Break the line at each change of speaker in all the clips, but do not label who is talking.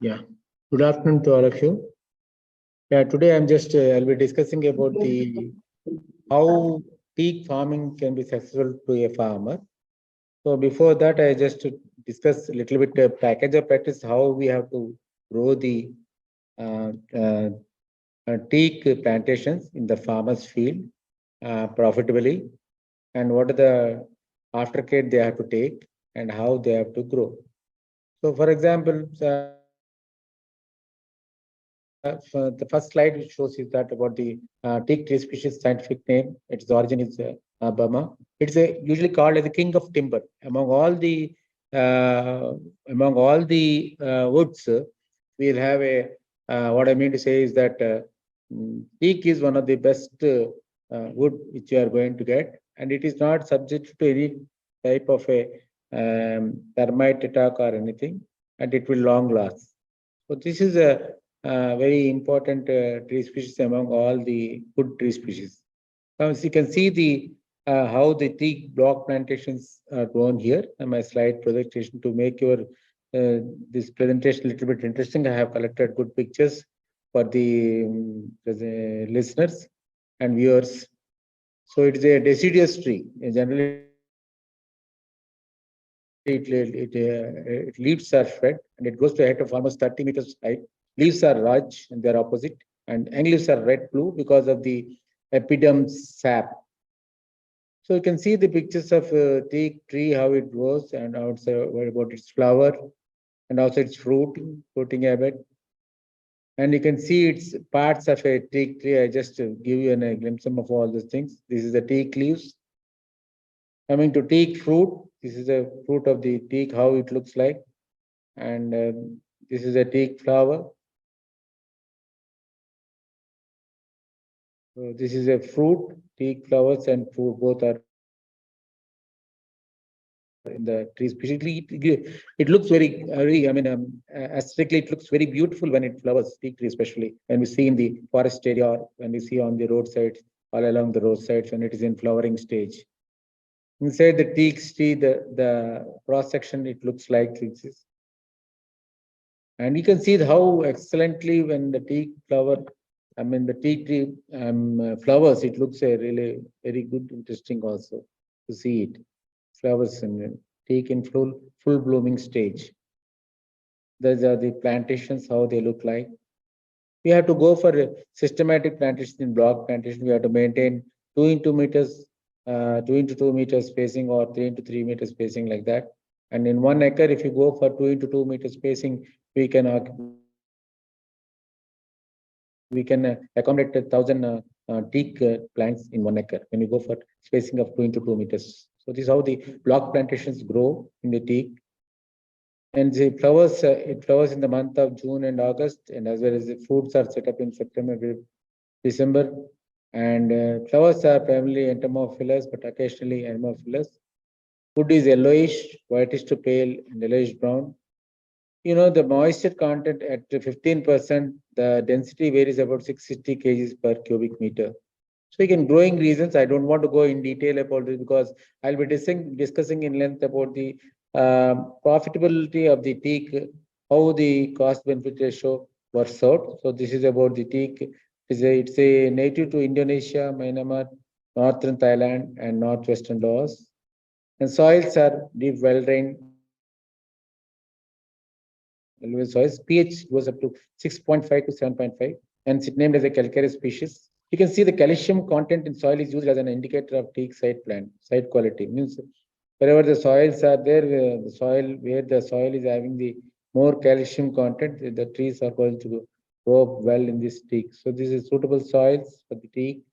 Yeah. Good afternoon to all of you. Yeah, today I'll be discussing about the how teak farming can be successful to a farmer. So before that, I just discuss a little bit package of practice how we have to grow the uh, uh, teak plantations in the farmer's field profitably, and what are the aftercare they have to take and how they have to grow. So, for example, so the first slide which shows is that about the teak tree species scientific name. Its origin is Burma. It's usually called as the king of timber uh, among all the woods. We'll have a what I mean to say is that teak is one of the best wood which you are going to get, and it is not subject to any type of a termite attack or anything, and it will long last. So this is a very important tree species among all the wood tree species. Now, as you can see the how the teak block plantations are grown here. And my slide presentation to make your this presentation a little bit interesting. I have collected good pictures for the listeners and viewers. So it is a deciduous tree. Generally, its leaves are spread and it goes to a height of almost 30 meters high. Leaves are large and they are opposite, and young leaves are red blue because of the epiderm sap. So you can see the pictures of teak tree, how it grows, and also what about its flower, and also its fruiting habit. And you can see its parts of a teak tree. I just give you a glimpse of all these things. This is the teak leaves. Coming to teak fruit, this is the fruit of the teak, how it looks like. And this is a teak flower. So this is a fruit, teak flowers and fruit both are in the trees. Basically, it looks very, I mean, aesthetically, it looks very beautiful when it flowers, teak tree, especially when we see in the forest area or when we see on the roadsides, all along the roadsides when it is in flowering stage. Inside the teak tree, the cross section, it looks like this. And you can see how excellently when the teak flower, I mean the teak tree flowers, it looks a really very good, interesting also to see it. Flowers and teak in full blooming stage. Those are the plantations, how they look like. We have to go for a systematic plantation in block plantation. We have to maintain 2 into 2 meters, 2 into 2 meters spacing or 3 into 3 meters spacing like that. And in 1 acre, if you go for 2 into 2 meters spacing, we can accommodate 1,000 teak plants in 1 acre when you go for spacing of 2 into 2 meters. So this is how the block plantations grow in the teak. And the flowers, it flowers in the month of June and August, and as well as the fruits are set up in September, December. And flowers are primarily entomophilous, but occasionally anemophilous. Wood is yellowish, whitish to pale, and yellowish brown. You know, the moisture content at 15%, the density varies about 660 kgs per cubic meter. So again, growing reasons, I don't want to go in detail about this because I'll be discussing in length about the profitability of the teak, how the cost benefit ratio works out. So this is about the teak. It's a native to Indonesia, Myanmar, northern Thailand, and northwestern Laos. And soils are deep, well-drained soils. pH goes up to 6.5 to 7.5, and it's named as a calcareous species. You can see the calcium content in soil is used as an indicator of teak site quality. Means wherever the soils are there, the soil where the soil is having the more calcium content, the trees are going to grow up well in this teak. So this is suitable soils for the teak.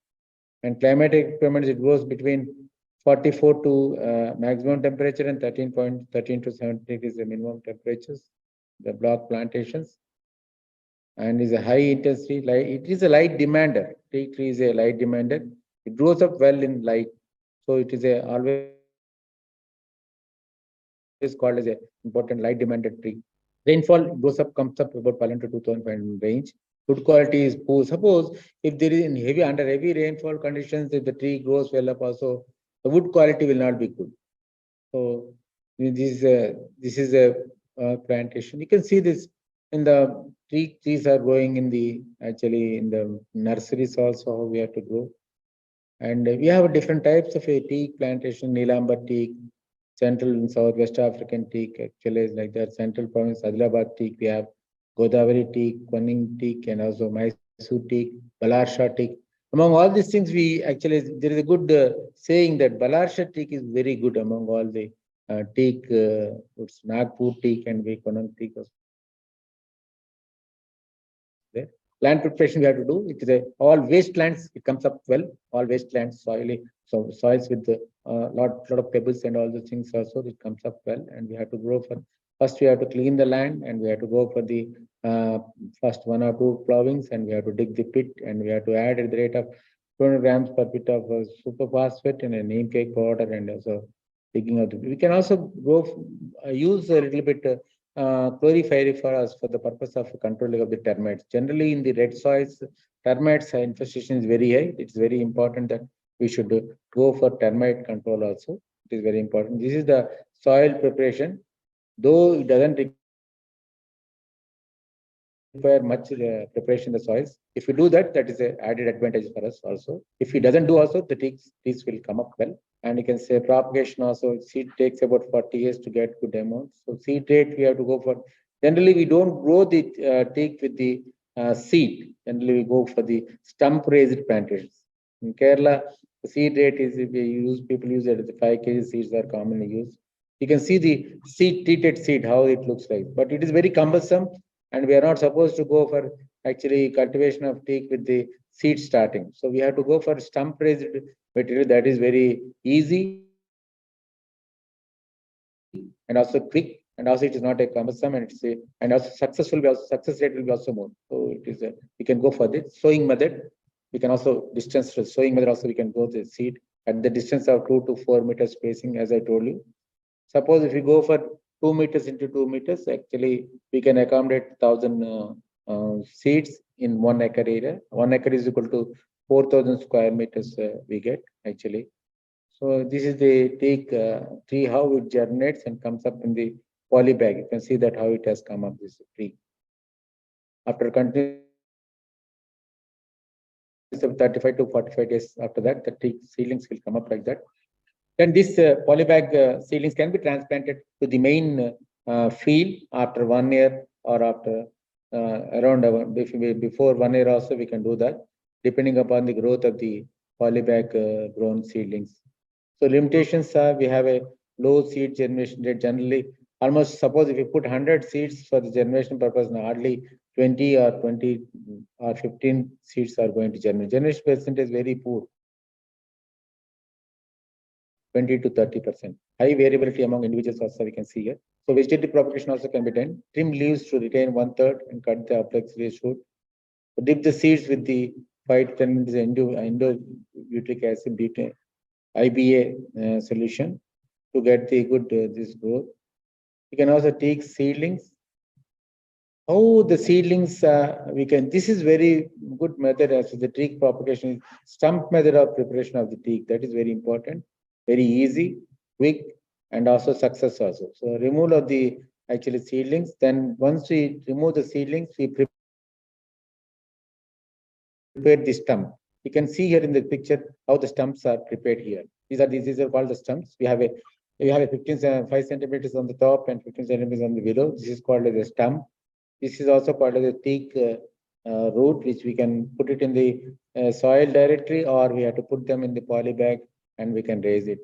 And climatic requirements, it goes between 44 to maximum temperature and 13 to 17 degrees the minimum temperatures. The block plantations, and is a high intensity light. It is a light demander. Teak tree is a light demander. It grows up well in light, so it is a always called as a important light demanded tree. Rainfall goes up, comes up about 1,000 to 2,000 range. Good quality is poor. Suppose if there is in under heavy rainfall conditions, if the tree grows well up, also the wood quality will not be good. So this is a plantation. You can see this in the trees are growing in the actually in the nurseries also how we have to grow. And we have different types of a teak plantation, Neelambar teak, Central and South West African teak, actually is like that. Central province, Adilabad teak, we have Godavari teak, Kwaning teak, and also Mysore teak, Balarsha teak. Among all these things, we actually, there is a good saying that Balarsha teak is very good among all the teak, it's Nagpur teak and Konang teak also there. Land preparation we have to do. It is a all wastelands. It comes up well. All wastelands, soily, so soils with the lot of pebbles and all the things also. It comes up well, and we have to grow for. First, we have to clean the land, and we have to go for the uh, first 1 or 2 plowings, and we have to dig the pit, and we have to add at the rate of 200 grams per bit of super phosphate and a neem cake powder, and also digging out. We can also go use a little bit. Chloriferiferous for the purpose of controlling of the termites. Generally, in the red soils, termites infestation is very high. It's very important that we should go for termite control also. It is very important. This is the soil preparation. Though it doesn't require much preparation in the soils. If we do that, that is an added advantage for us also. If we doesn't do also, the trees will come up well. And you can say propagation also, seed takes about 40 years to get good amounts. So seed rate we have to go for. Generally, we don't grow the teak with the seed. Generally, we go for the stump raised plantations. In Kerala, the seed rate is if people use it, the 5 kg seeds are commonly used. You can see the seed treated seed, how it looks like. But it is very cumbersome, and we are not supposed to go for actually cultivation of teak with the seed starting. So we have to go for stump raised material that is very easy and also quick, and also it is not a cumbersome, and it's a, and also successful. Also, success rate will be also more. So it is a, we can go for this sowing method. We can also distance sowing method. Also we can go the seed at the distance of 2 to 4 meters spacing, as I told you. Suppose if we go for 2 meters into 2 meters, actually we can accommodate 1,000 seeds in 1 acre area. 1 acre is equal to 4,000 square meters we get actually. So this is the teak tree, how it germinates and comes up in the poly bag. You can see that how it has come up, this tree. After continuous 35 to 45 days after that, the teak seedlings will come up like that. Then this polybag seedlings can be transplanted to the main field after 1 year or after around before 1 year also we can do that, depending upon the growth of the polybag grown seedlings. So limitations are we have a low seed generation rate generally. Almost suppose if you put 100 seeds for the generation purpose, now hardly 20 or 15 seeds are going to generate. Generation percentage is very poor. 20 to 30%. High variability among individuals also we can see here. So vegetative propagation also can be done. Trim leaves to retain 1/3 and cut the apex shoot. Dip the seeds with the 5 to 10 minutes indo-butyric acid IBA solution to get the good this growth. You can also take seedlings. How the seedlings we can, this is very good method as the teak propagation, stump method of preparation of the teak. That is very important, very easy, quick, and also success also. So removal of the actually seedlings. Then once we remove the seedlings, we prepare the stump. You can see here in the picture how the stumps are prepared here. These are called the stumps. We have a 5 centimeters on the top and 15 centimeters on the below. This is called as a stump. This is also called as a teak root, which we can put it in the soil directly, or we have to put them in the poly bag and we can raise it.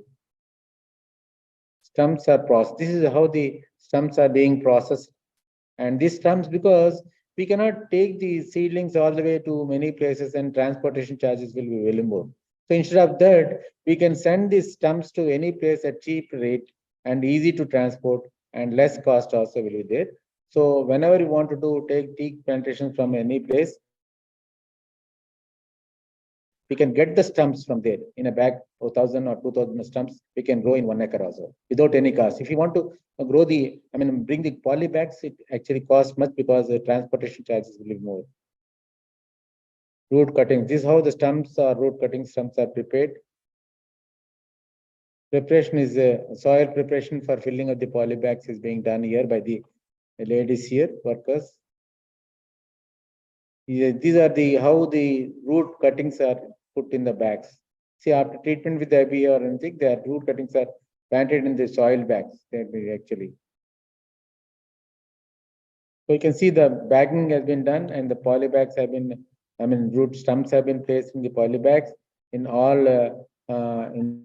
Stumps are processed. This is how the stumps are being processed. And these stumps, because we cannot take the seedlings all the way to many places and transportation charges will be very more. So instead of that, we can send these stumps to any place at cheap rate and easy to transport, and less cost also will be there. So whenever you want to take teak plantation from any place, we can get the stumps from there in a bag, 1,000 or 2,000 stumps, we can grow in 1 acre also without any cost. If you want to grow bring the poly bags, it actually costs much because the transportation charges will be more. Root cutting, this is how the stumps or root cutting stumps are prepared. Preparation is soil preparation for filling of the poly bags is being done here by the ladies here, workers. These are the how the root cuttings are put in the bags. See, after treatment with IB or anything, the root cuttings are planted in the soil bags. Actually, so you can see the bagging has been done, and the poly bags have been, I mean, root stumps have been placed in the poly bags in all in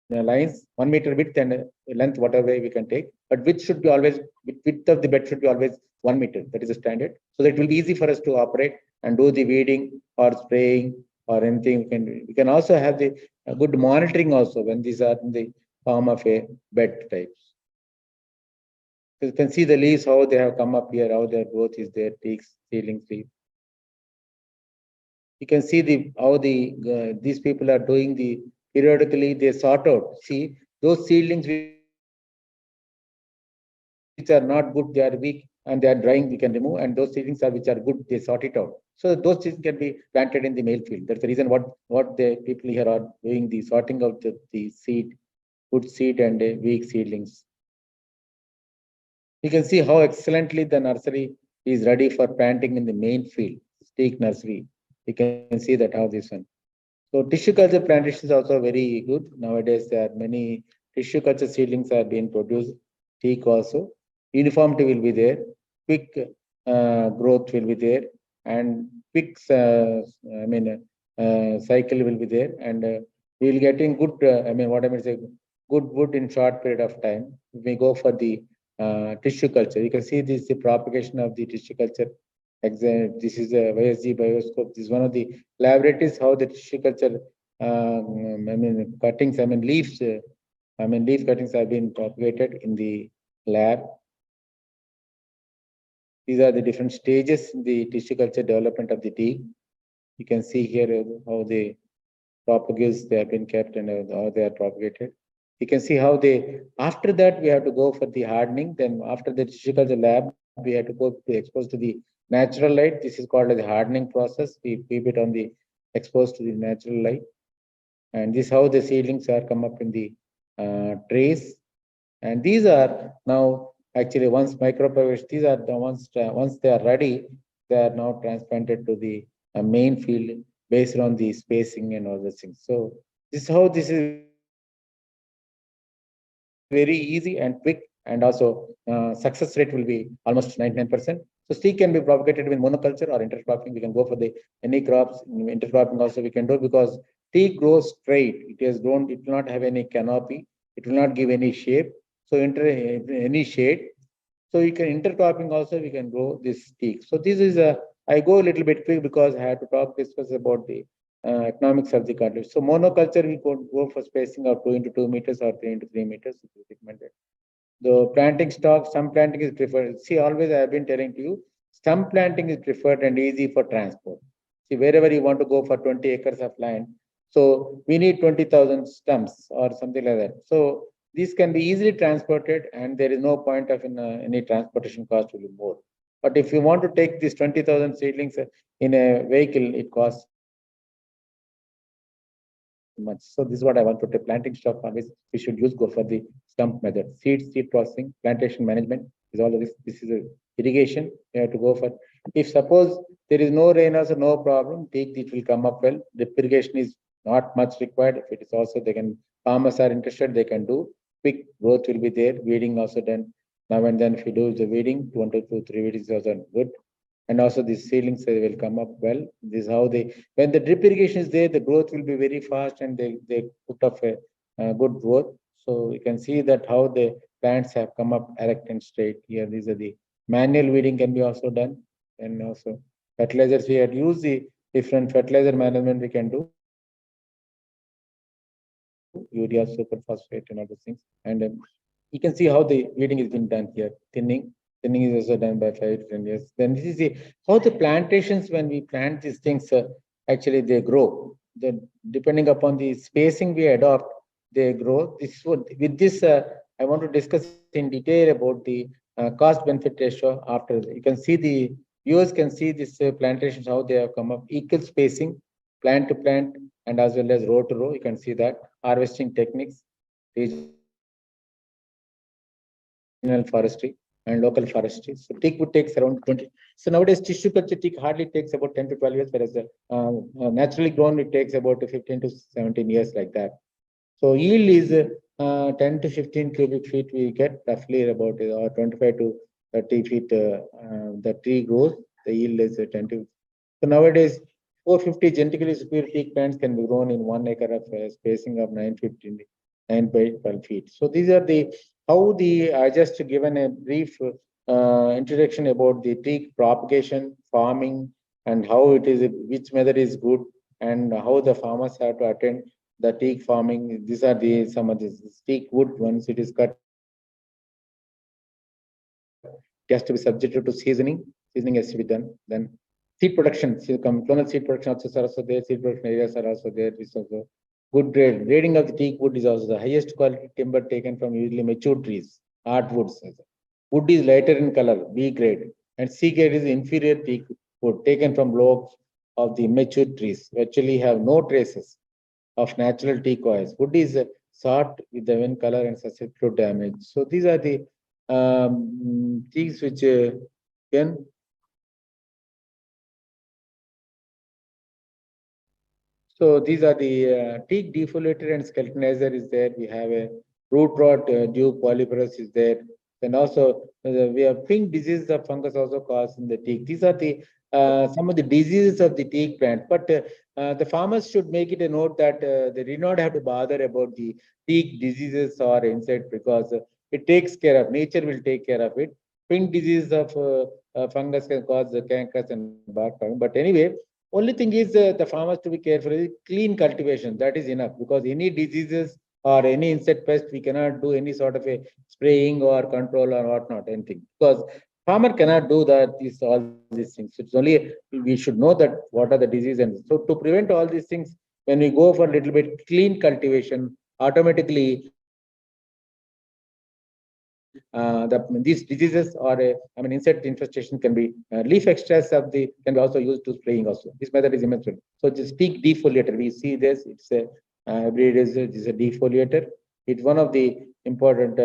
lines, 1 meter width and length, whatever way we can take. But width should be always, width of the bed should be always 1 meter. That is the standard. So that it will be easy for us to operate and do the weeding or spraying or anything. We can also have the good monitoring also when these are in the form of a bed types. So you can see the leaves, how they have come up here, how their growth is there, peaks, seedlings, leaves. You can see the how the these people are doing the periodically they sort out. See those seedlings which are not good, they are weak and they are drying, we can remove, and those seedlings are which are good, they sort it out. So those seeds can be planted in the male field. That's the reason what the people here are doing, the sorting out the seed, good seed and weak seedlings. You can see how excellently the nursery is ready for planting in the main field, Teak nursery. You can see that how this one. So tissue culture plantation is also very good. Nowadays, there are many tissue culture seedlings are being produced. Teak also. Uniformity will be there. Quick growth will be there. And quick, I mean, cycle will be there. And we will getting good, I mean, what I mean say, good wood in short period of time. We go for the tissue culture. You can see this the propagation of the tissue culture. This is a YSG bioscope. This is one of the laboratories how the tissue culture, I mean, cuttings, I mean, leaves, I mean, leaf cuttings have been propagated in the lab. These are the different stages in the tissue culture development of the tea. You can see here how the propagates they have been kept and how they are propagated. You can see how they, after that, we have to go for the hardening. Then after the tissue culture lab, we have to go to expose to the natural light. This is called as the hardening process. We keep it on the exposed to the natural light. And this is how the seedlings are come up in the trays. And these are now actually once micropropagation, these are the ones, once they are ready, they are now transplanted to the main field based on the spacing and all those things. So this is how this is very easy and quick, and also success rate will be almost 99%. So Teak can be propagated with monoculture or intercropping. We can go for the any crops. Intercropping also we can do because Teak grows straight. It has grown. It will not have any canopy. It will not give any shape. So any shade. So you can intercropping also. We can grow this Teak. So this is a. I go a little bit quick because I had to discuss about the economics of the country. So monoculture, we could go for spacing of 2 into 2 meters or 3 into 3 meters. It is recommended. The planting stock, some planting is preferred. See, always I have been telling to you, stump planting is preferred and easy for transport. See, wherever you want to go for 20 acres of land, so we need 20,000 stumps or something like that. So these can be easily transported, and there is no point of any transportation cost will be more. But if you want to take these 20,000 seedlings in a vehicle, it costs much. So this is what I want to say. Planting stock always we should use go for the stump method. Seed processing, plantation management is all of this. This is a irrigation. You have to go for. If suppose there is no rain, also no problem. Take it will come up well. The irrigation is not much required. If it is also they can farmers are interested, they can do. Quick growth will be there. Weeding also done. Now and then if you do the weeding, 1 to 2, 3 weedings is also good. And also the seedlings will come up well. This is how they, when the drip irrigation is there, the growth will be very fast and they put up a good growth. So you can see that how the plants have come up erect and straight here. These are the manual weeding can be also done. And also fertilizers, we had used the different fertilizer management we can do. Urea, super phosphate and other things. And you can see how the weeding is being done here. Thinning is also done by 5 to 10 years. Then this is the how the plantations when we plant these things actually they grow. Depending upon the spacing we adopt, they grow. This is what with this I want to discuss in detail about the cost benefit ratio. After you can see the viewers can see this plantations how they have come up equal spacing, plant to plant, and as well as row to row. You can see that harvesting techniques, regional forestry and local forestry. So Teak would take around 20 So nowadays, tissue culture teak hardly takes about 10 to 12 years, whereas naturally grown, it takes about 15 to 17 years like that. So yield is 10 to 15 cubic feet we get roughly about or 25 to 30 feet the tree grows. The yield is 10 to. So nowadays 450 genetically superior teak plants can be grown in 1 acre of spacing of 9 by 12 feet. So these are the how the I just given a brief introduction about the teak propagation, farming, and how it is which method is good and how the farmers have to attend the teak farming. These are the some of the teak wood. Once it is cut, it has to be subjected to seasoning. Seasoning has to be done. Then seed production, clonal seed production also are also there. Seed production areas are also there. This also good grade. Grading of the teak wood is also the highest quality timber taken from usually mature trees, hardwoods. Wood is lighter in color, B grade, and C grade is inferior teak wood taken from logs of the mature trees, actually have no traces of natural teak oils. Wood is sought with the wind color and susceptible to damage. So these are the things which can. So these are the teak defoliator and skeletonizer is there. We have a root rot dew polyporous is there. Then also we have pink diseases of fungus also caused in the teak. These are the some of the diseases of the teak plant. But the farmers should make it a note that they do not have to bother about the teak diseases or insect because it takes care of. Nature will take care of it. Pink disease of fungus can cause the cankers and bark problem. But anyway, only thing is the farmers to be careful is clean cultivation. That is enough because any diseases or any insect pest, we cannot do any sort of a spraying or control or whatnot, anything. Because farmer cannot do that, all these things. It's only we should know that what are the diseases. And so to prevent all these things, when we go for a little bit clean cultivation, automatically these diseases or insect infestation can be leaf extracts of the can be also used to spraying also. This method is immense. So just teak defoliator, we see this. It's a breed is a defoliator. It's one of the important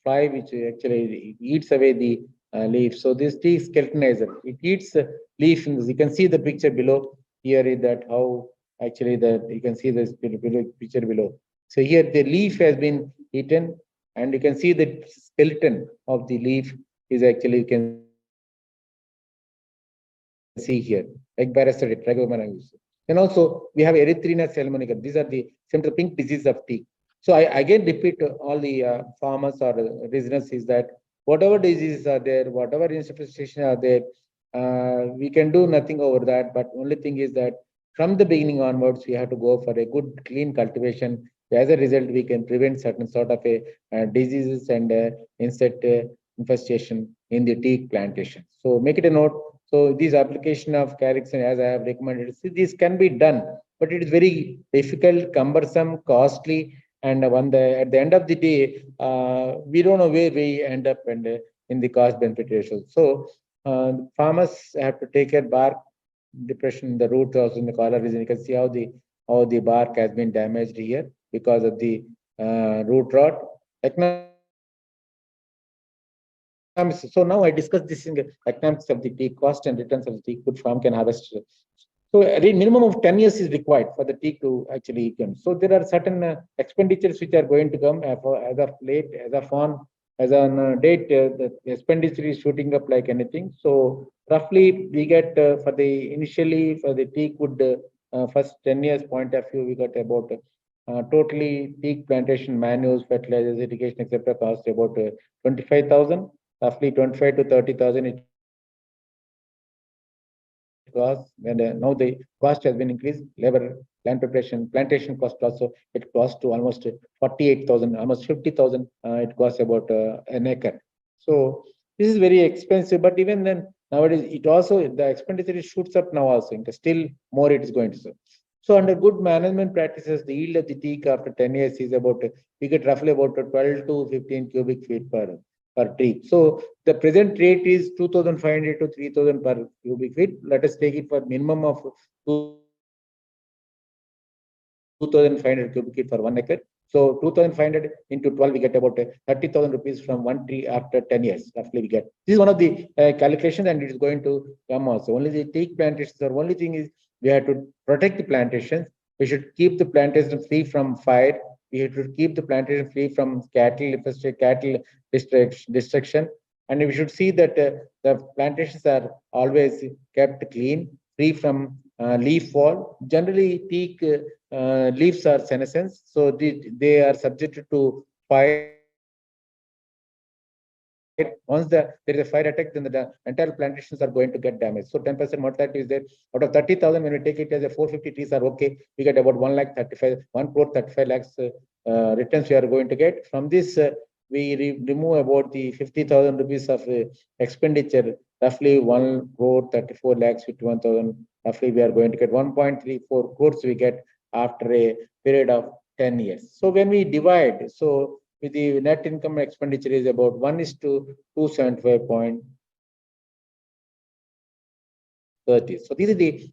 fly which actually eats away the leaf. So this teak skeletonizer, it eats leaf. You can see the picture below. Here is that how actually that you can see this picture below. So here the leaf has been eaten and you can see the skeleton of the leaf is actually you can see here egg parasitic trichomonas. And also we have erythrina salmonica. These are the central pink disease of teak. So I again repeat to all the farmers or residents is that whatever diseases are there, whatever infestation are there, we can do nothing over that. But only thing is that from the beginning onwards, we have to go for a good clean cultivation. As a result, we can prevent certain sort of a diseases and insect infestation in the teak plantation. So make it a note. So this application of Carixon, as I have recommended, see, this can be done, but it is very difficult, cumbersome, costly, and at the end of the day, we don't know where we end up and in the cost benefit ratio. So farmers have to take care bark depression, the root also in the collar region. You can see how the bark has been damaged here because of the root rot. So now I discussed this in the economics of the teak, cost and returns of the teak wood farm can harvest. So a minimum of 10 years is required for the teak to actually come. So there are certain expenditures which are going to come as of late, as of on, as on date, the expenditure is shooting up like anything. So roughly we get for the initially for the teak wood first 10 years point of view, we got about totally teak plantation manuals, fertilizers, irrigation, etc. cost about 25,000. Roughly 25 to 30,000 it costs, and now the cost has been increased. Labor, land preparation, plantation cost also it costs to almost 48,000, almost 50,000. It costs about an acre. So this is very expensive, but even then nowadays it also the expenditure shoots up now also. Still more it is going to. So under good management practices, the yield of the teak after 10 years is about we get roughly about 12 to 15 cubic feet per tree. So the present rate is 2,500 to 3,000 per cubic feet. Let us take it for minimum of 2,500 cubic feet for 1 acre. So 2,500 into 12, we get about 30,000 rupees from one tree after 10 years. Roughly, we get. This is one of the calculations, and it is going to come also. Only the teak plantations. The only thing is we have to protect the plantations. We should keep the plantation free from fire. We should keep the plantation free from cattle destruction, and we should see that the plantations are always kept clean, free from leaf fall. Generally, teak leaves are senescence, so they are subjected to fire. Once there is a fire attack, then the entire plantations are going to get damaged. So 10% mortality is there. Out of 30,000, when we take it as a 450 trees are okay, we get about 1 lakh 35, 1 crore 35 lakhs returns we are going to get. From this, we remove about the 50,000 rupees of expenditure, roughly 1 crore 34 lakhs 51,000. Roughly, we are going to get 1.34 crores we get after a period of 10 years. So when we divide, so with the net income expenditure is about 1:275.30. So this is the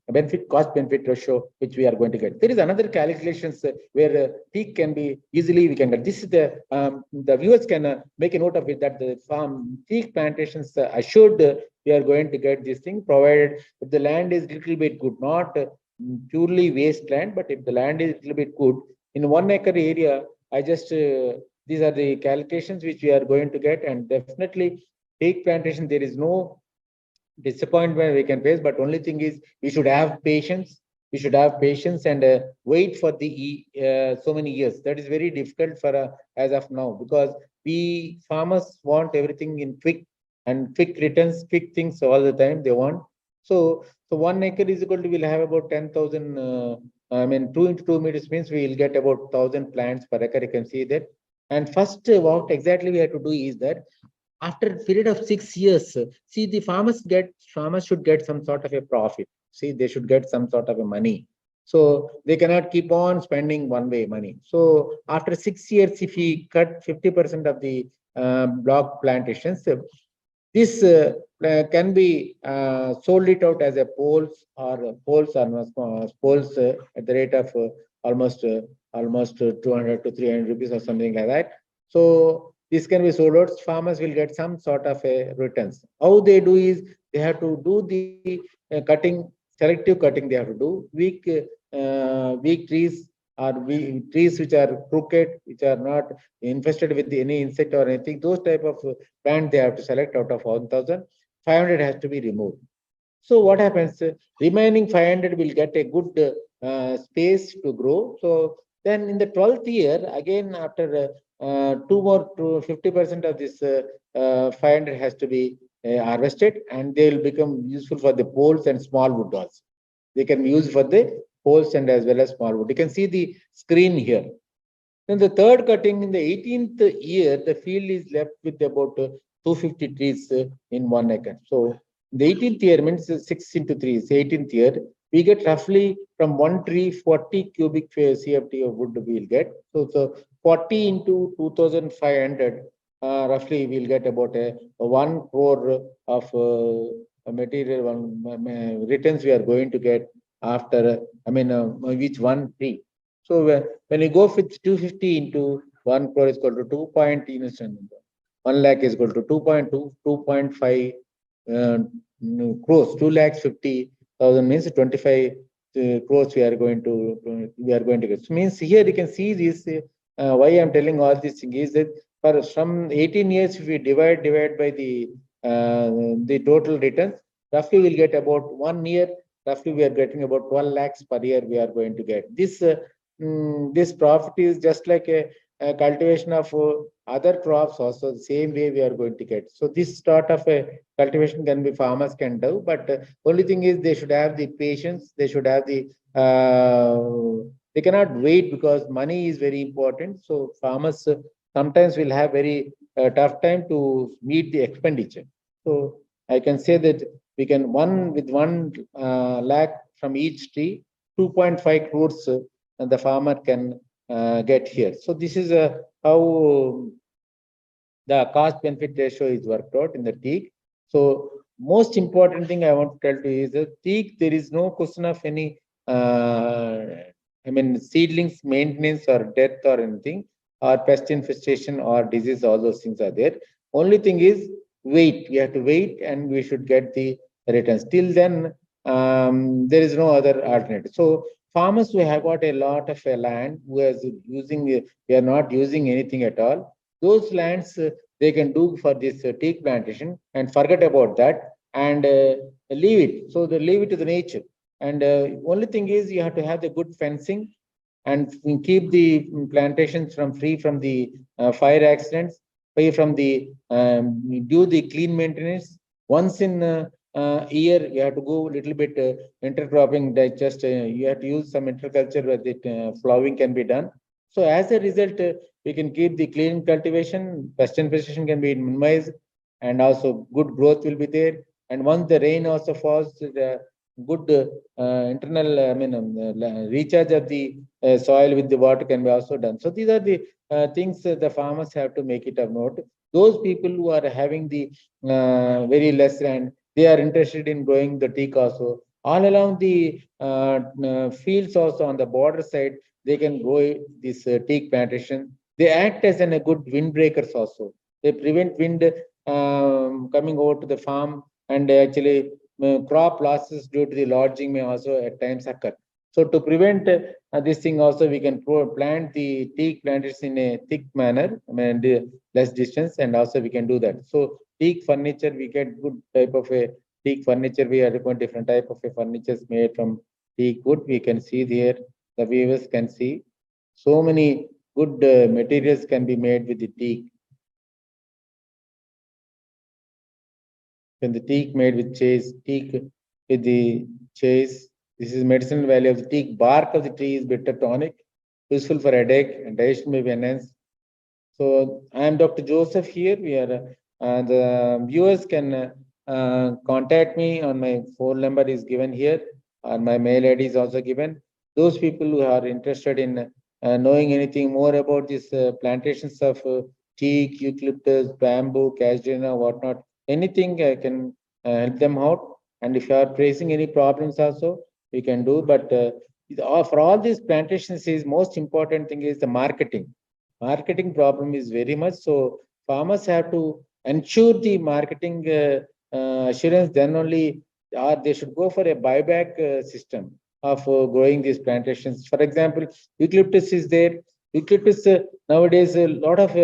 cost benefit ratio which we are going to get. There is another calculations where peak can be easily we can get. This is the viewers can make a note of it, that the farm peak plantations assured we are going to get this thing, provided if the land is little bit good, not purely wasteland, but if the land is little bit good in 1 acre area. I just these are the calculations which we are going to get, and definitely teak plantation there is no disappointment we can face, but only thing is we should have patience. We should have patience and wait for the so many years. That is very difficult for as of now, because we farmers want everything in quick and quick returns, quick things all the time they want. So 1 acre is equal to we'll have about 10,000. I mean 2 into 2 meters means we will get about 1,000 plants per acre. You can see that. And first, what exactly we have to do is that after a period of 6 years, see the farmers should get some sort of a profit. See, they should get some sort of a money. So they cannot keep on spending one way money. So after 6 years, if we cut 50% of the block plantations, this can be sold it out as a poles at the rate of almost 200 to 300 rupees or something like that. So this can be sold out. Farmers will get some sort of a returns. How they do is they have to do the cutting, selective cutting. They have to do weak trees or trees which are crooked, which are not infested with any insect or anything. Those type of plant they have to select out of 1,500 has to be removed. So what happens? Remaining 500 will get a good space to grow. So then in the 12th year, again after two more to 50% of this 500 has to be harvested, and they will become useful for the poles and small wood also. They can be used for the poles and as well as small wood. You can see the screen here. Then the third cutting in the 18th year, the field is left with about 250 trees in 1 acre. So the 18th year means 6 into 3 is 18th year. We get roughly from one tree 40 cubic CFT of wood we will get. So 40 into 2,500, roughly we'll get about a 1 crore of material returns we are going to get after, each one tree. So when you go with 250 into 1 crore is equal to 1 lakh is equal to 2.5 crores. 2 lakhs 50,000 means 25 crores we are going to get. So means here you can see this. Why I'm telling all these things is that for some 18 years, if we divide by the total returns, roughly we'll get about 1 year. Roughly we are getting about 12 lakhs per year we are going to get. This profit is just like a cultivation of other crops also, the same way we are going to get. So this sort of a cultivation can be farmers can do, but only thing is they should have the patience. They should have the they cannot wait, because money is very important. So farmers sometimes will have very tough time to meet the expenditure. So I can say that we can 1 lakh from each tree, 2.5 crores the farmer can get here. So this is how the cost benefit ratio is worked out in the teak. So most important thing I want to tell you is that teak, there is no question of any I mean, seedlings maintenance or death or anything, or pest infestation or disease, all those things are there. Only thing is wait. We have to wait, and we should get the returns. Till then, there is no other alternative. So farmers who have got a lot of land, who is using, we are not using anything at all. Those lands they can do for this teak plantation and forget about that and leave it. So they leave it to the nature. And only thing is you have to have the good fencing and keep the plantations from free from the fire accidents, free from the do the clean maintenance. Once in year, you have to go a little bit intercropping. That just you have to use some interculture where the flowering can be done. So as a result, we can keep the clean cultivation, pest infestation can be minimized, and also good growth will be there. And once the rain also falls, the good internal, recharge of the soil with the water can be also done. So these are the things the farmers have to make it of note. Those people who are having the very less land, they are interested in growing the teak also. All along the fields also on the border side, they can grow this teak plantation. They act as a good windbreakers also. They prevent wind coming over to the farm, and actually crop losses due to the lodging may also at times occur. So to prevent this thing also, we can plant the teak planters in a thick manner, less distance, and also we can do that. So teak furniture, we get good type of a teak furniture. We are different type of a furniture made from teak wood. We can see there, the viewers can see. So many good materials can be made with the teak. When the teak made with chase, teak with the chase. This is medicinal value of the teak. Bark of the tree is bitter tonic, useful for headache, and digestion may be enhanced. So I am Dr. Joseph here. We are the viewers can contact me on my phone number is given here, and my mail ID is also given. Those people who are interested in knowing anything more about these plantations of teak, eucalyptus, bamboo, casuarina, whatnot, anything I can help them out. And if you are facing any problems also, we can do. But for all these plantations, is most important thing is the marketing. Marketing problem is very much so. Farmers have to ensure the marketing assurance. Then only, or they should go for a buyback system of growing these plantations. For example, eucalyptus is there. Eucalyptus nowadays a lot of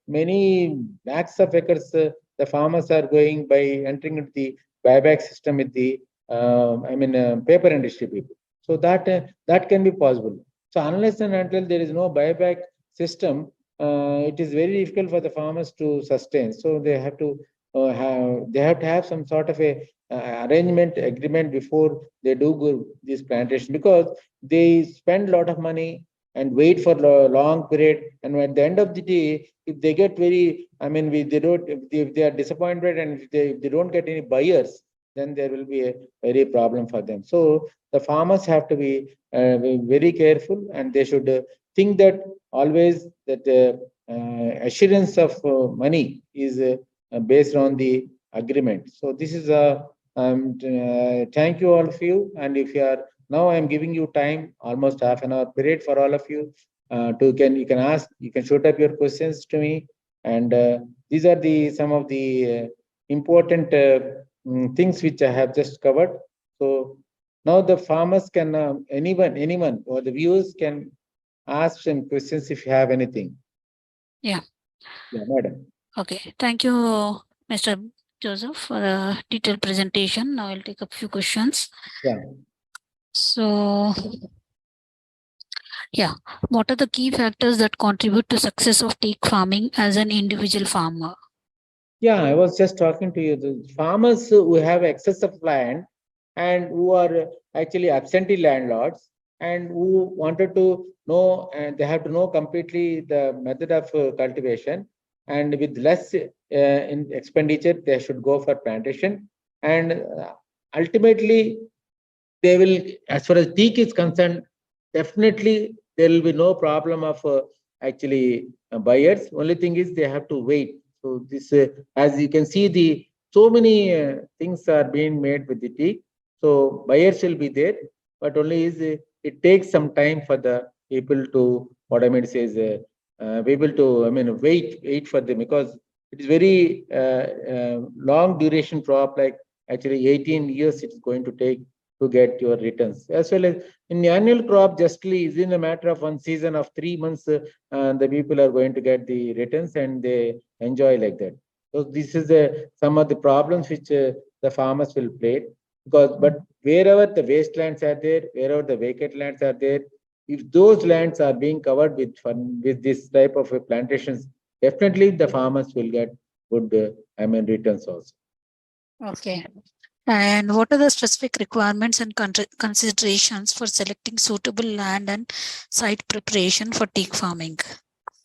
many lakhs of acres. The farmers are going by entering into the buyback system with the paper industry people. So that can be possible. So unless and until there is no buyback system, it is very difficult for the farmers to sustain. So they have to have some sort of a arrangement agreement before they do this plantation, because they spend a lot of money and wait for a long period, and at the end of the day, if they get very, they don't, if they are disappointed, and if they don't get any buyers, then there will be a very problem for them. So the farmers have to be very careful, and they should think that always that the assurance of money is based on the agreement. So this is a thank you all of you. And if you are now, I'm giving you time, almost half an hour period for all of you you can ask, you can shoot up your questions to me, and these are the some of the important things which I have just covered. So now the farmers can anyone or the viewers can ask some questions if you have anything.
Yeah.
Yeah, madam.
Okay. Thank you, Mr. Joseph, for the detailed presentation. Now I'll take a few questions.
Yeah.
So, yeah, what are the key factors that contribute to success of teak farming as an individual farmer?
Yeah, I was just talking to you. The farmers who have excess of land and who are actually absentee landlords and who wanted to know, and they have to know completely the method of cultivation, and with less in expenditure, they should go for plantation. And ultimately, they will, as far as teak is concerned, definitely there will be no problem of actually buyers. Only thing is they have to wait. So this, as you can see, the so many things are being made with the teak. So buyers will be there, but only is it takes some time for the people to, what I mean to say is, people to, wait for them, because it is very long duration crop, like actually 18 years it's going to take to get your returns. As well as in the annual crop, justly is in a matter of one season of 3 months, the people are going to get the returns and they enjoy like that. So this is some of the problems which the farmers will play, because but wherever the wastelands are there, wherever the vacant lands are there, if those lands are being covered with with this type of plantations, definitely the farmers will get good returns also.
Okay. And what are the specific requirements and considerations for selecting suitable land and site preparation for teak farming?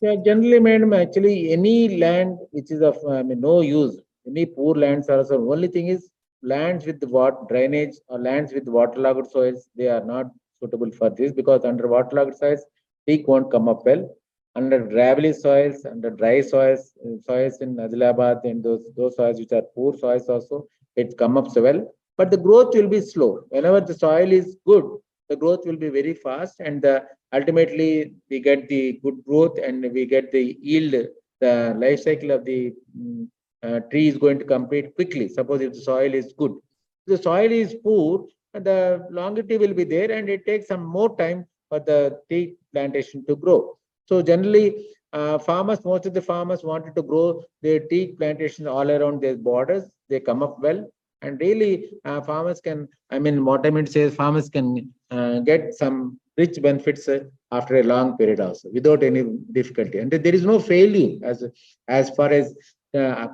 Yeah, generally, madam, actually, any land which is of no use, any poor lands are also. Only thing is lands with what drainage or lands with waterlogged soils, they are not suitable for this, because under waterlogged soils, teak won't come up well. Under gravelly soils, under dry soils, soils in Adilabad and those soils which are poor soils also, it come up so well. But the growth will be slow. Whenever the soil is good, the growth will be very fast, and ultimately we get the good growth and we get the yield. The life cycle of the tree is going to complete quickly. Suppose if the soil is good, the soil is poor, the longevity will be there, and it takes some more time for the tea plantation to grow. So generally, most of the farmers wanted to grow their tea plantations all around their borders. They come up well, and really farmers can, what I mean to say is farmers can get some rich benefits after a long period also, without any difficulty. And there is no failure as far as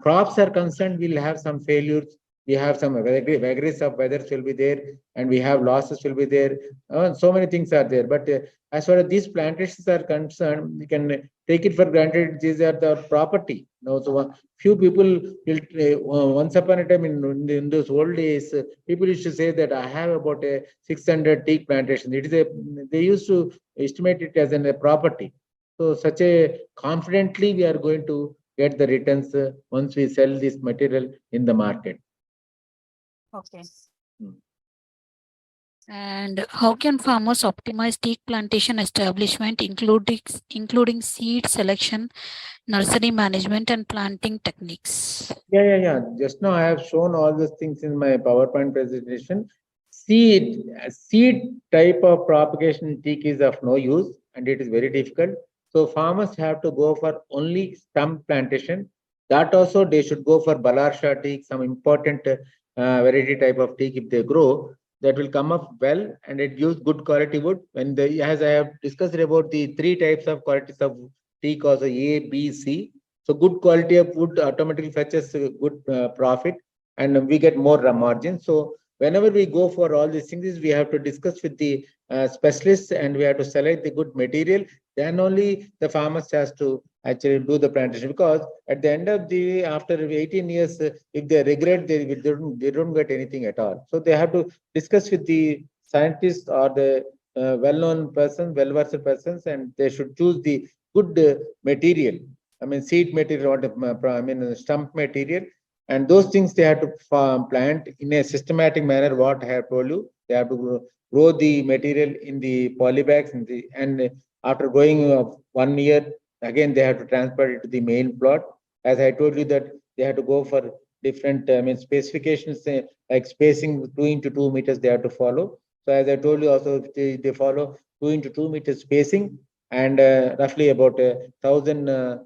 crops are concerned. We'll have some failures. We have some vagaries of weathers will be there, and we have losses will be there. So many things are there. But as far as these plantations are concerned, we can take it for granted. These are the property. So few people will, once upon a time in those old days, people used to say that I have about a 600 teak plantation. They used to estimate it as a property. So such a confidently we are going to get the returns once we sell this material in the market.
Okay. And how can farmers optimize teak plantation establishment, including seed selection, nursery management, and planting techniques?
Yeah. Just now I have shown all these things in my PowerPoint presentation. Seed type of propagation in teak is of no use, and it is very difficult. So farmers have to go for only stump plantation. That also they should go for Balarsha teak, some important variety type of teak. If they grow, that will come up well, and it gives good quality wood. As I have discussed about the three types of qualities of teak, also A, B, C. So good quality of wood automatically fetches good profit, and we get more margin. So whenever we go for all these things, we have to discuss with the specialists, and we have to select the good material. Then only the farmers has to actually do the plantation, because at the end of the after 18 years, if they regret, they don't get anything at all. So they have to discuss with the scientists or the well-known persons, well-versed persons, and they should choose the good material. Seed material, stump material, and those things they have to plant in a systematic manner. What I have told you, they have to grow the material in the polybags, and after going 1 year, again they have to transfer it to the main plot. As I told you that they have to go for different specifications, like spacing 2 into 2 meters they have to follow. So as I told you also, they follow 2 into 2 meters spacing, and roughly about 1,000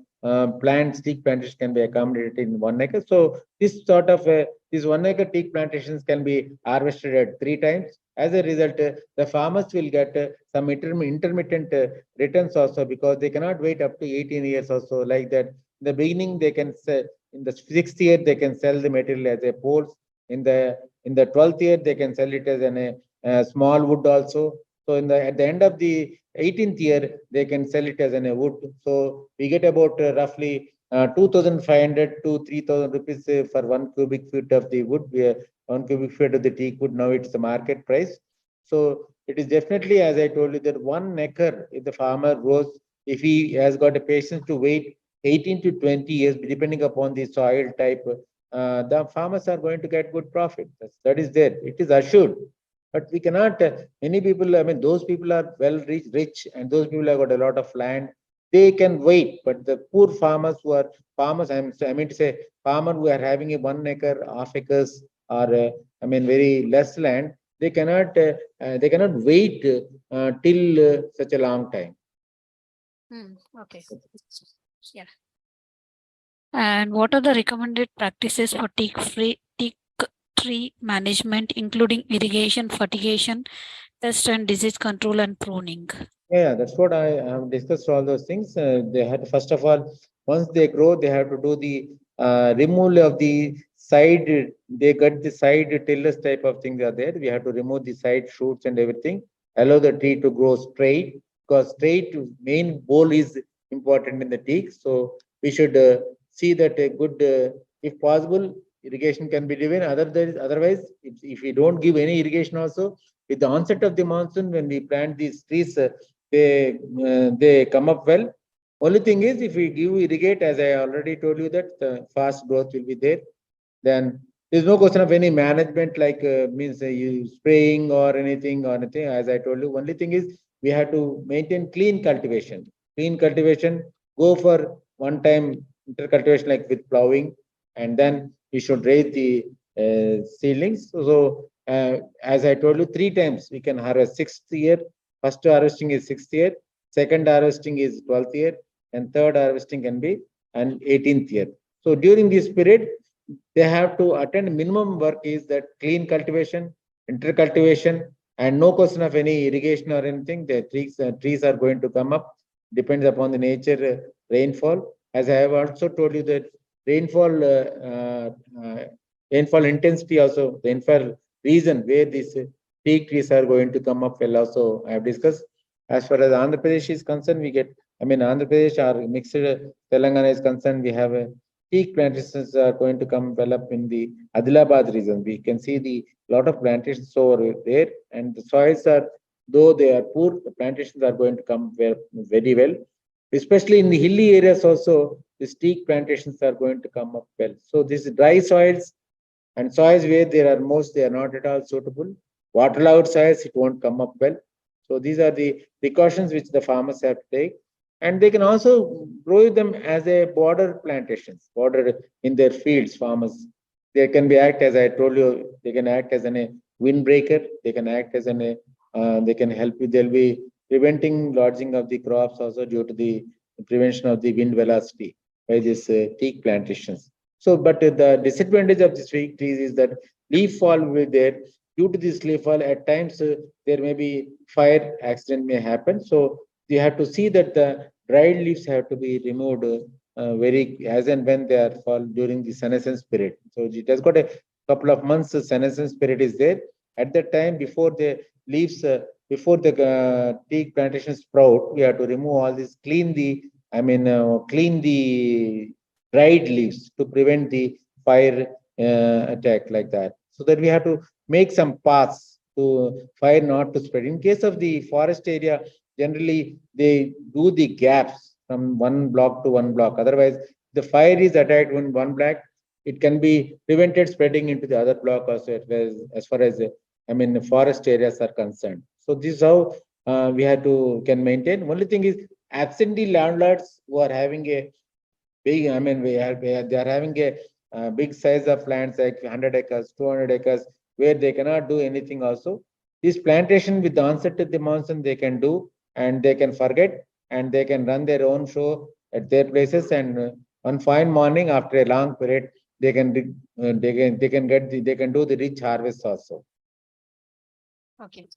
plant teak plantations can be accommodated in 1 acre. So this sort of these 1 acre teak plantations can be harvested at 3 times. As a result, the farmers will get some intermittent returns also, because they cannot wait up to 18 years or so like that. In the beginning, they can sell, in the 6th year they can sell the material as a poles. In the 12th year they can sell it as a small wood also. So at the end of the 18th year, they can sell it as a wood. So we get about roughly 2,500 to 3,000 rupees for 1 cubic feet of the wood. 1 cubic feet of the teak wood, now it's the market price. So it is definitely, as I told you, that 1 acre, if the farmer grows, if he has got a patience to wait 18 to 20 years, depending upon the soil type, the farmers are going to get good profit. That is there. It is assured. But we cannot, many people, I mean, those people are well rich, and those people have got a lot of land. They can wait, but the poor farmers who are farmers, I mean to say, farmer who are having a 1 acre, half acres, or I mean, very less land, they cannot wait till such a long time.
Okay. Yeah. And what are the recommended practices for teak tree management, including irrigation, fertigation, pest and disease control, and pruning?
Yeah, that's what I have discussed. All those things. They had, first of all, once they grow, they have to do the removal of the side. They got the side tillers type of things are there. We have to remove the side shoots and everything. Allow the tree to grow straight, because straight main bole is important in the teak. So we should see that a good, if possible, irrigation can be given. Otherwise, if we don't give any irrigation also, with the onset of the monsoon, when we plant these trees, they come up well. Only thing is, if we give irrigate, as I already told you, that fast growth will be there. Then there's no question of any management, like means you spraying or anything or anything. As I told you, only thing is we have to maintain clean cultivation. Clean cultivation. Go for one time intercultivation, like with plowing, and then we should raise the seedlings. So as I told you, 3 times we can harvest. 6th year, first harvesting is 6th year, second harvesting is 12th year, and third harvesting can be an 18th year. So during this period, they have to attend minimum work is that clean cultivation, intercultivation, and no question of any irrigation or anything. The trees are going to come up, depends upon the nature rainfall. As I have also told you that rainfall rainfall intensity also, the rainfall region where these teak trees are going to come up well also I have discussed. As far as Andhra Pradesh is concerned, we get, I mean, Andhra Pradesh or mixed Telangana is concerned, we have a teak plantations are going to come well up in the Adilabad region. We can see the lot of plantations over there, and the soils are, though they are poor, the plantations are going to come very well. Especially in the hilly areas also, the teak plantations are going to come up well. So these dry soils and soils where there are most, they are not at all suitable. Waterlogged soils, it won't come up well. So these are the precautions which the farmers have to take. And they can also grow them as a border plantations, border in their fields, farmers. They can be act, as I told you, they can act as a windbreaker. They can act as they can help you. They'll be preventing lodging of the crops also due to the prevention of the wind velocity by these teak plantations. So, but the disadvantage of these teak trees is that leaf fall will be there. Due to this leaf fall, at times there may be fire accident may happen. So you have to see that the dried leaves have to be removed very as and when they are fall during the senescence period. So it has got a couple of months senescence period is there. At that time, before the leaves, before the teak plantation sprout, we have to remove all this, clean the, I mean, clean the dried leaves to prevent the fire attack like that. So that we have to make some paths to fire not to spread. In case of the forest area, generally they do the gaps from one block to one block. Otherwise, the fire is attacked in one block, it can be prevented spreading into the other block also, as far as I mean forest areas are concerned. So this is how we have to can maintain. Only thing is absentee landlords who are having a big, I mean, they are having a big size of lands like 100 acres, 200 acres, where they cannot do anything also. This plantation with the onset of the monsoon, they can do, and they can forget, and they can run their own show at their places. And one fine morning, after a long period, they can they can do the rich harvest also.
Okay.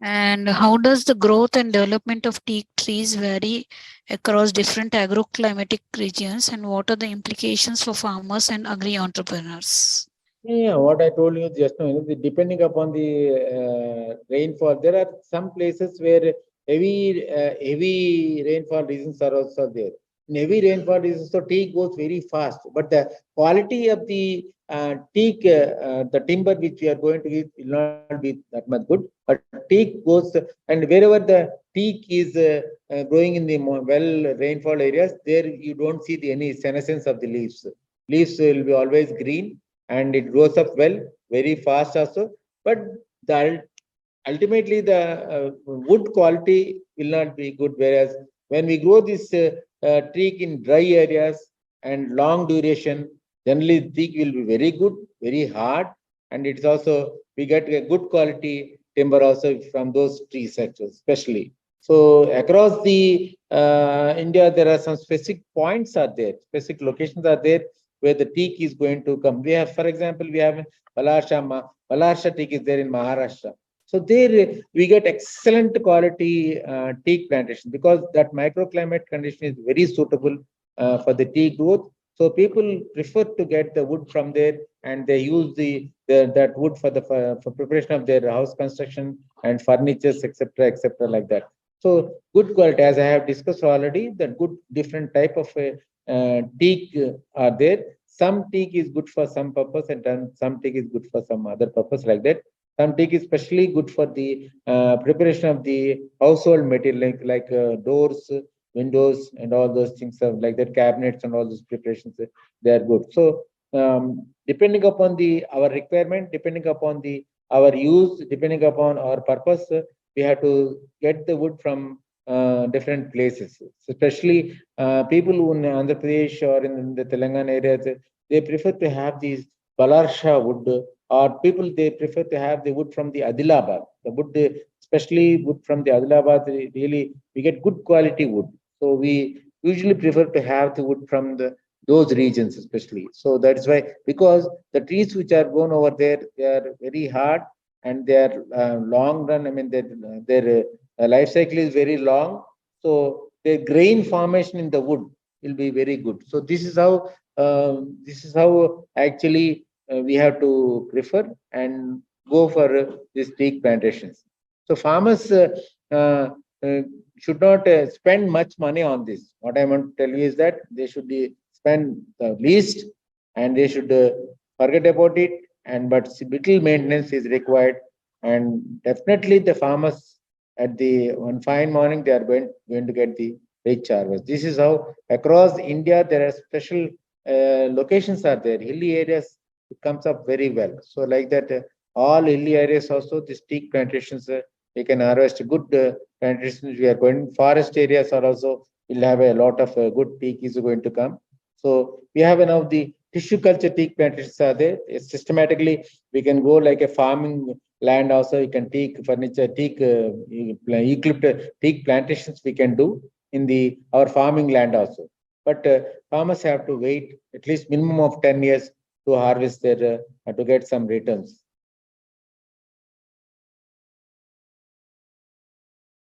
And how does the growth and development of teak trees vary across different agroclimatic regions, and what are the implications for farmers and agri entrepreneurs?
Yeah, what I told you just now, depending upon the rainfall, there are some places where heavy rainfall regions are also there. In heavy rainfall regions, so teak goes very fast, but the quality of the teak, the timber which we are going to use will not be that much good. But teak goes, and wherever the teak is growing in the well rainfall areas, there you don't see any senescence of the leaves. Leaves will be always green, and it grows up well, very fast also. But the ultimately the wood quality will not be good. Whereas when we grow this teak in dry areas and long duration, generally teak will be very good, very hard, and it's also we get a good quality timber also from those trees actually, especially. So across the India, there are some specific points are there, specific locations are there where the teak is going to come. We have, for example, we have Balasha teak is there in Maharashtra. So there we get excellent quality teak plantation because that microclimate condition is very suitable for the teak growth. So people prefer to get the wood from there, and they use that wood for for preparation of their house construction and furnitures, etc., like that. So good quality, as I have discussed already, that good different type of teak are there. Some teak is good for some purpose, and then some teak is good for some other purpose, like that. Some teak is especially good for the preparation of the household material, like doors, windows, and all those things, like that, cabinets and all those preparations. They are good. So depending upon the our requirement, depending upon the our use, depending upon our purpose, we have to get the wood from different places. So especially people who in Andhra Pradesh or in the Telangana areas, they prefer to have these Balarsha wood, or people they prefer to have the wood from the Adilabad. The wood, especially wood from the Adilabad, really we get good quality wood. So we usually prefer to have the wood from those regions, especially. So that's why, because the trees which are grown over there, they are very hard, and they are long run. I mean, their life cycle is very long. So the grain formation in the wood will be very good. So this is how actually we have to prefer and go for these teak plantations. So farmers uh, uh, should not spend much money on this. What I want to tell you is that they should spend the least, and they should forget about it. And but little maintenance is required, and definitely the farmers at the one fine morning they are going to get the rich harvest. This is how across India there are special locations are there. Hilly areas it comes up very well. So like that, all hilly areas also these teak plantations we can harvest good plantations. We are going forest areas are also will have a lot of good teak is going to come. So we have now the tissue culture teak plantations are there. Systematically we can go like a farming land also. You can teak furniture, teak eucalyptus teak plantations we can do in the our farming land also. But farmers have to wait at least minimum of 10 years to harvest their to get some returns.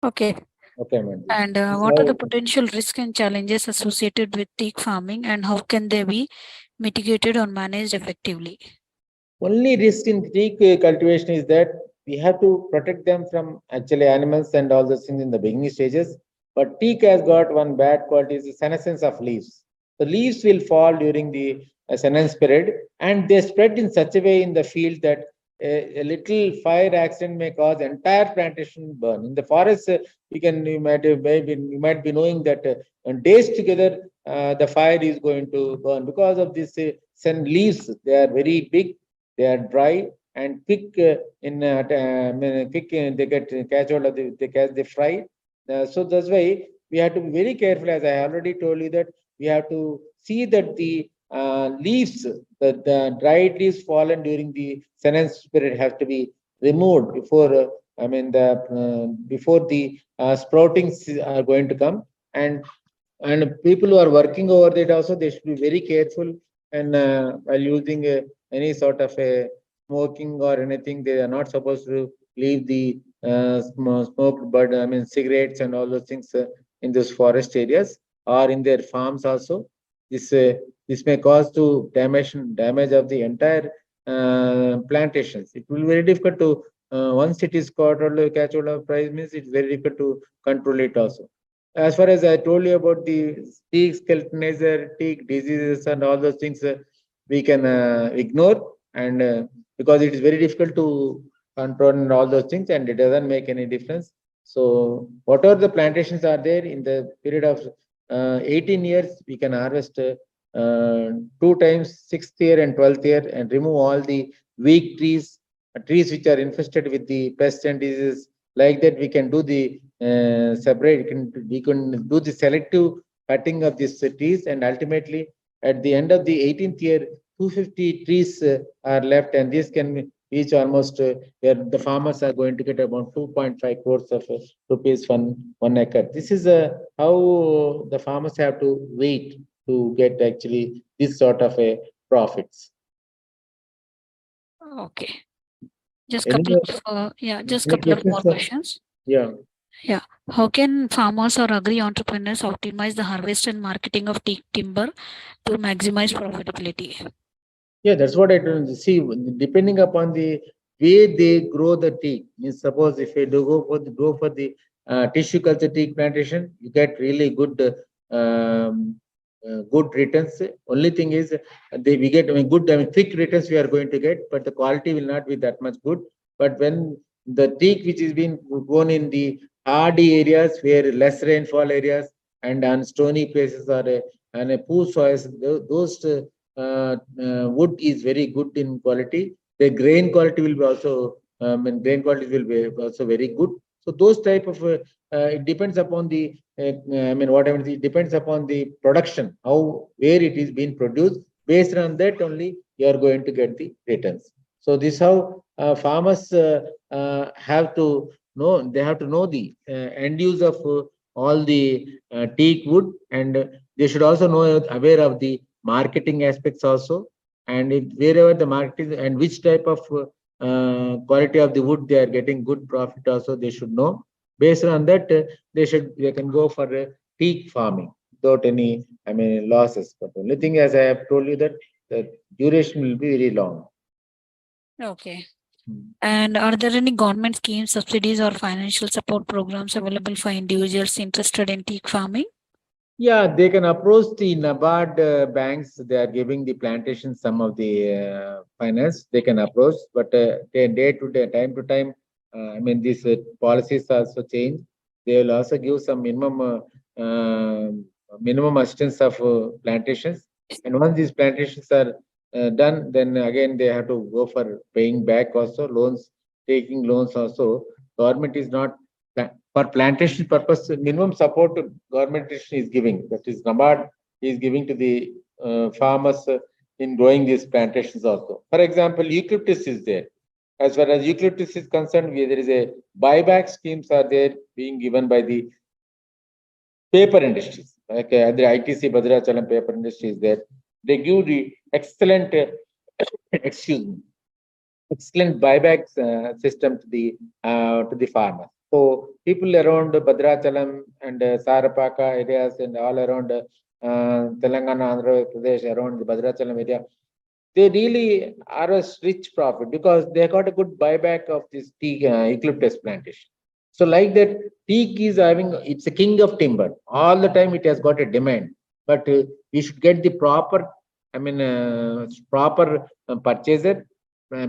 Okay.
Okay, man.
And what are the potential risks and challenges associated with teak farming, and how can they be mitigated or managed effectively?
Only risk in teak cultivation is that we have to protect them from actually animals and all those things in the beginning stages. But teak has got one bad quality is the senescence of leaves. The leaves will fall during the senescence period, and they spread in such a way in the field that a little fire accident may cause entire plantation burn. In the forest, you might be knowing that on days together the fire is going to burn because of this leaves. They are very big, they are dry and quick they get catch hold of they catch the fry. So that's why we have to be very careful. As I already told you that we have to see that the leaves, the dried leaves fallen during the senescence period have to be removed before before the sproutings are going to come. And people who are working over there also, they should be very careful, and while using any sort of a smoking or anything, they are not supposed to leave the smoked but cigarettes and all those things in those forest areas or in their farms also. This this may cause to damage of the entire plantations. It will be very difficult to once it is caught or catch hold of price means it's very difficult to control it also. As far as I told you about the teak skeletonizer, teak diseases, and all those things, we can ignore, and because it is very difficult to control and all those things, and it doesn't make any difference. So, whatever the plantations are there in the period of 18 years, we can harvest 2 times 6th year and 12th year and remove all the weak trees, trees which are infested with the pests and diseases. Like that, we can do the separate. We can do the selective cutting of these trees, and ultimately, at the end of the 18th year, 250 trees are left, and this can reach almost where the farmers are going to get about 2.5 crores of rupees from 1 acre. This is how the farmers have to wait to get actually this sort of a profits.
Okay. Just
Any,
couple of just
any
couple of
questions,
more
sir?
questions.
Yeah.
Yeah. How can farmers or agri entrepreneurs optimize the harvest and marketing of teak timber to maximize profitability?
Yeah, that's what I do. See, depending upon the way they grow the teak. Means suppose if you do go for the tissue culture teak plantation, you get really good returns. Only thing is we get good quick returns we are going to get, but the quality will not be that much good. But when the teak which is being grown in the hardy areas where less rainfall areas and on stony places or and a poor soils, those wood is very good in quality. The grain quality will be also, grain quality will be also very good. So those type of, it depends upon the, whatever, it depends upon the production, how, where it is being produced. Based on that only, you are going to get the returns. So this how farmers have to know, they have to know the end use of all the teak wood, and they should also know, aware of the marketing aspects also, and if wherever the market is and which type of quality of the wood they are getting good profit also, they should know. Based on that, they can go for teak farming without any losses. But the only thing, as I have told you, that the duration will be very long.
Okay. And are there any government schemes, subsidies, or financial support programs available for individuals interested in teak farming?
Yeah, they can approach the NABARD banks. They are giving the plantation some of the finance. They can approach, but day to day, time to time, these policies also change. They will also give some minimum assistance of plantations. And once these plantations are done, then again they have to go for paying back also loans, taking loans also. Government is not for plantation purpose, minimum support government is giving. That is, NABARD is giving to the farmers in growing these plantations also. For example, eucalyptus is there. As far as eucalyptus is concerned, there is a buyback schemes are there being given by the paper industries. Like the ITC Bhadrachalam paper industry is there. They give the excellent, excuse me, excellent buyback system to the farmers. So people around Bhadrachalam and Sarapaka areas and all around Telangana, Andhra Pradesh, around the Bhadrachalam area, they really are a rich profit because they got a good buyback of this tea eucalyptus plantation. So like that, teak is having, it's a king of timber. All the time it has got a demand, but you should get the proper, proper purchaser.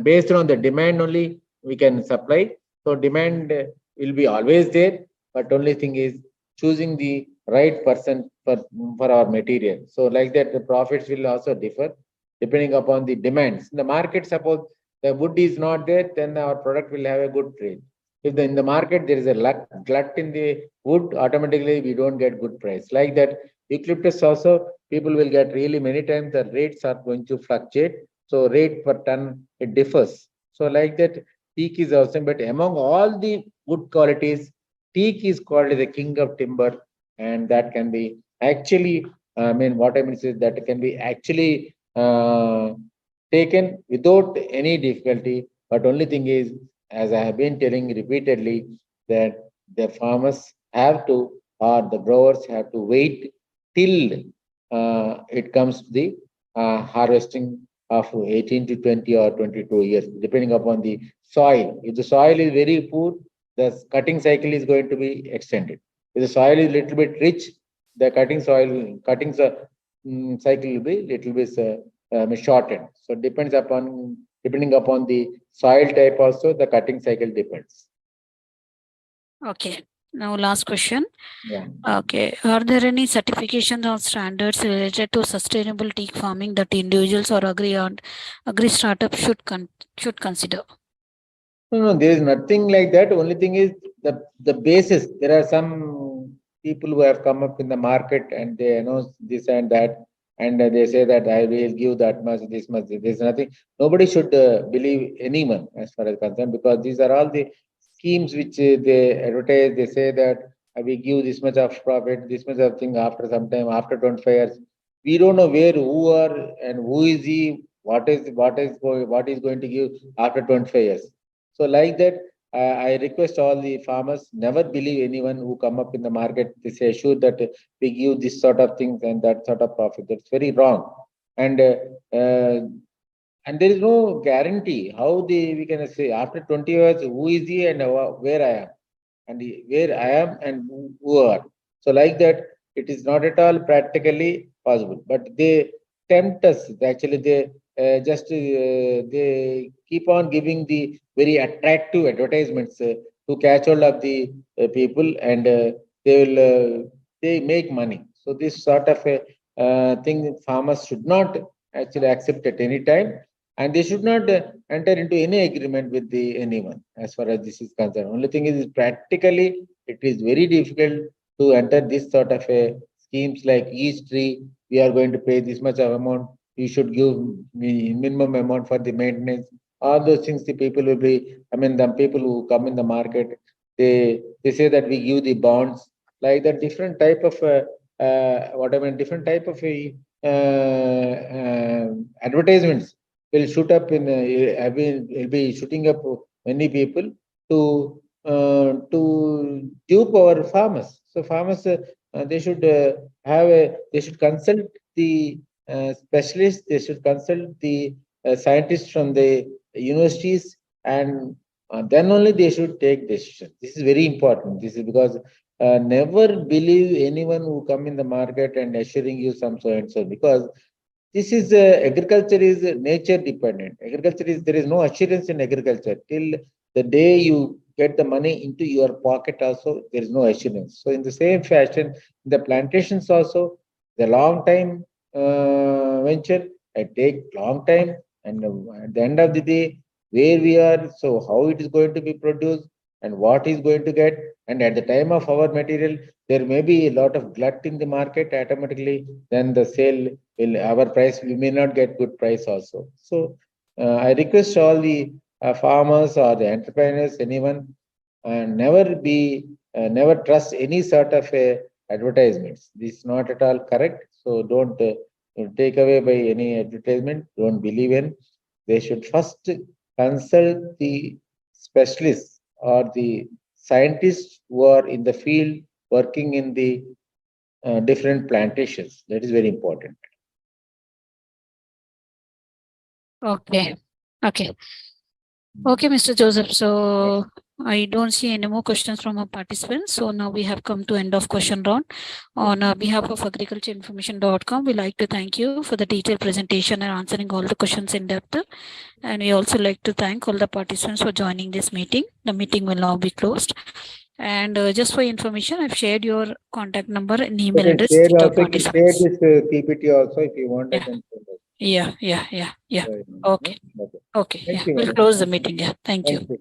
Based on the demand only we can supply. So demand will be always there, but only thing is choosing the right person for our material. So like that, the profits will also differ depending upon the demands. In the market, suppose the wood is not there, then our product will have a good trade. If in the market there is a glut in the wood, automatically we don't get good price. Like that, eucalyptus also, people will get really many times the rates are going to fluctuate. So rate per ton, it differs. So like that, teak is awesome. But among all the wood qualities, teak is called the king of timber, and that can be actually, what I mean is that can be actually taken without any difficulty. But only thing is, as I have been telling repeatedly, that the farmers have to, or the growers have to wait till it comes to the harvesting of 18 to 20 or 22 years, depending upon the soil. If the soil is very poor, the cutting cycle is going to be extended. If the soil is little bit rich, the cutting cycle will be little bit shortened. So depending upon the soil type also, the cutting cycle depends.
Okay. Now, last question.
Yeah.
Okay. Are there any certifications or standards related to sustainable teak farming that individuals or agri startup should consider?
No, there is nothing like that. Only thing is the basis. There are some people who have come up in the market and they announce this and that, and they say that I will give that much, this much. There's nothing. Nobody should believe anyone as far as concerned, because these are all the schemes which they advertise. They say that we give this much of profit, this much of thing after some time, after 25 years. We don't know where, who are, and who is he, what is going to give after 25 years. So like that, I request all the farmers, never believe anyone who come up in the market. They say sure that we give this sort of things and that sort of profit. That's very wrong. And uh, and there is no guarantee how we can say after 20 years who is he and where I am, and where I am and who are. So like that, it is not at all practically possible. But they tempt us. Actually, they keep on giving the very attractive advertisements to catch hold of the people, and they make money. So this sort of a thing farmers should not actually accept at any time, and they should not enter into any agreement with the anyone as far as this is concerned. Only thing is practically it is very difficult to enter this sort of a schemes like each tree we are going to pay this much of amount, you should give me minimum amount for the maintenance. All those things the people will be, I mean, the people who come in the market, they say that we give the bonds, like that different type of what I mean, different type of advertisements will shoot up in will be shooting up many people to dupe our farmers. So farmers they should they should consult the specialists, they should consult the scientists from the universities, and then only they should take decision. This is very important. This is because never believe anyone who come in the market and assuring you some so and so, because this is agriculture is nature dependent. Agriculture is, there is no assurance in agriculture till the day you get the money into your pocket. Also, there is no assurance. So in the same fashion, the plantations also, the long time venture, it take long time, and at the end of the day, where we are, so how it is going to be produced and what is going to get, and at the time of our material, there may be a lot of glut in the market. Automatically, then the sale will, our price, we may not get good price also. So I request all the farmers or the entrepreneurs, anyone, never trust any sort of advertisements. This is not at all correct. So don't take away by any advertisement. Don't believe in. They should first consult the specialists or the scientists who are in the field working in the different plantations. That is very important.
Okay. Okay. Okay, Mr. Joseph. So I don't see any more questions from our participants. So now we have come to end of question round. On behalf of agricultureinformation.com, we like to thank you for the detailed presentation and answering all the questions in depth. And we also like to thank all the participants for joining this meeting. The meeting will now be closed. And just for information, I've shared your contact number and email address
Share
with the
also,
participants.
share this PPT also if you want.
Yeah.
I can share that.
Yeah.
Very nice.
Okay.
Okay.
Okay.
Thank
Yeah.
you,
We'll
madam.
close the meeting. Yeah. Thank you.
Thank you.